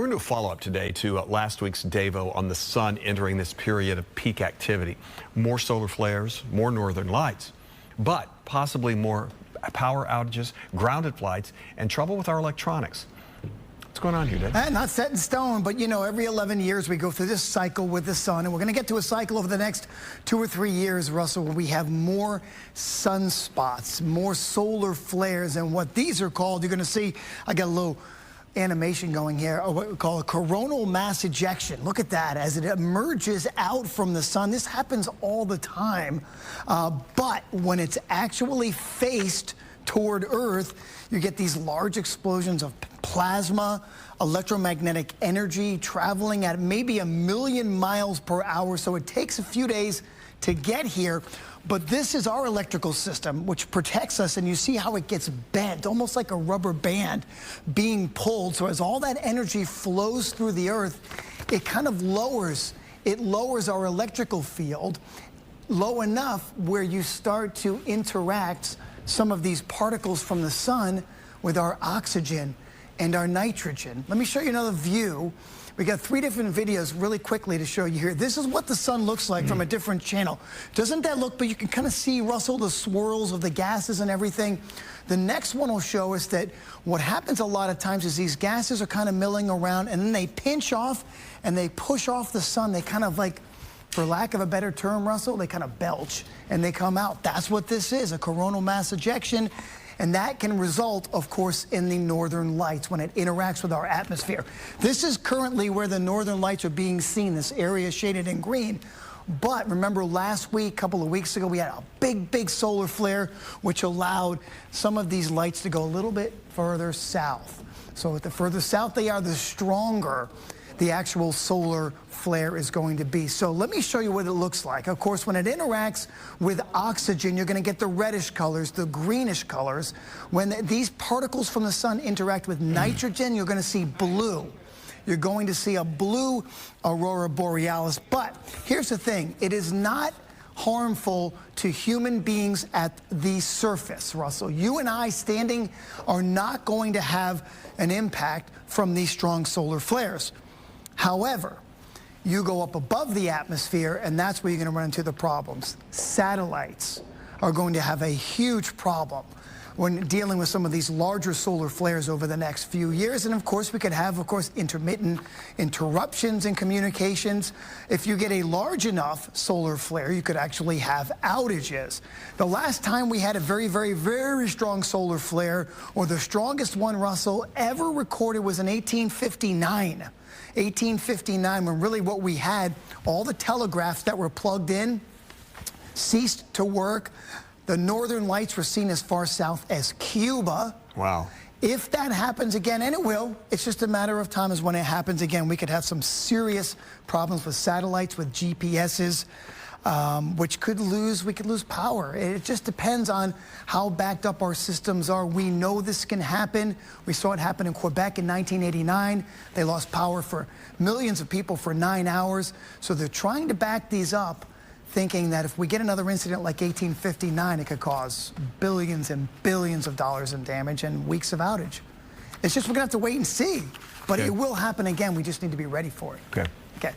we're going to do a follow-up today to last week's Davo on the sun entering this period of peak activity. More solar flares, more northern lights, but possibly more power outages, grounded flights, and trouble with our electronics. What's going on here, Dave? Not set in stone, but you know, every 11 years we go through this cycle with the sun, and we're going to get to a cycle over the next 2 or 3 years, Russell, where we have more sunspots, more solar flares, and what these are called, you're going to see, I got a little animation going here, or what we call a coronal mass ejection. Look at that as it emerges out from the sun. This happens all the time, but when it's actually faced toward Earth, you get these large explosions of plasma, electromagnetic energy traveling at maybe 1,000,000 miles per hour. So it takes a few days to get here. But this is our electrical system, which protects us, and you see how it gets bent, almost like a rubber band being pulled. So as all that energy flows through the Earth, it kind of lowers our electrical field low enough where you start to interact some of these particles from the sun with our oxygen and our nitrogen. Let me show you another view. We got 3 different videos really quickly to show you here. This is what the sun looks like from a different channel. Doesn't that look, but you can kind of see, Russell, the swirls of the gases and everything. The next one will show us that what happens a lot of times is these gases are kind of milling around, and then they pinch off and they push off the sun. They kind of, like, for lack of a better term, Russell, they kind of belch and they come out. That's what this is, a coronal mass ejection. And that can result, of course, in the northern lights when it interacts with our atmosphere. This is currently where the northern lights are being seen, this area shaded in green. But remember last week, a couple of weeks ago, we had a big solar flare, which allowed some of these lights to go a little bit further south. So the further south they are, the stronger the actual solar flare is going to be. So let me show you what it looks like. Of course, when it interacts with oxygen, you're going to get the reddish colors, the greenish colors. When these particles from the sun interact with nitrogen, you're going to see blue. You're going to see a blue aurora borealis. But here's the thing, it is not harmful to human beings at the surface, Russell. You and I standing are not going to have an impact from these strong solar flares. However, you go up above the atmosphere, and that's where you're going to run into the problems. Satellites are going to have a huge problem when dealing with some of these larger solar flares over the next few years. And of course, we could have, intermittent interruptions in communications. If you get a large enough solar flare, you could actually have outages. The last time we had a very strong solar flare, or the strongest one, Russell, ever recorded was in 1859. 1859, when really what we had, all the telegraphs that were plugged in ceased to work. The northern lights were seen as far south as Cuba. Wow. If that happens again, and it will, it's just a matter of time is when it happens again, we could have some serious problems with satellites, with GPSs, we could lose power. It just depends on how backed up our systems are. We know this can happen. We saw it happen in Quebec in 1989. They lost power for millions of people for 9 hours. So they're trying to back these up, thinking that if we get another incident like 1859, it could cause billions and billions of dollars in damage and weeks of outage. It's just we're going to have to wait and see. But it will happen again. We just need to be ready for it. Okay. Okay.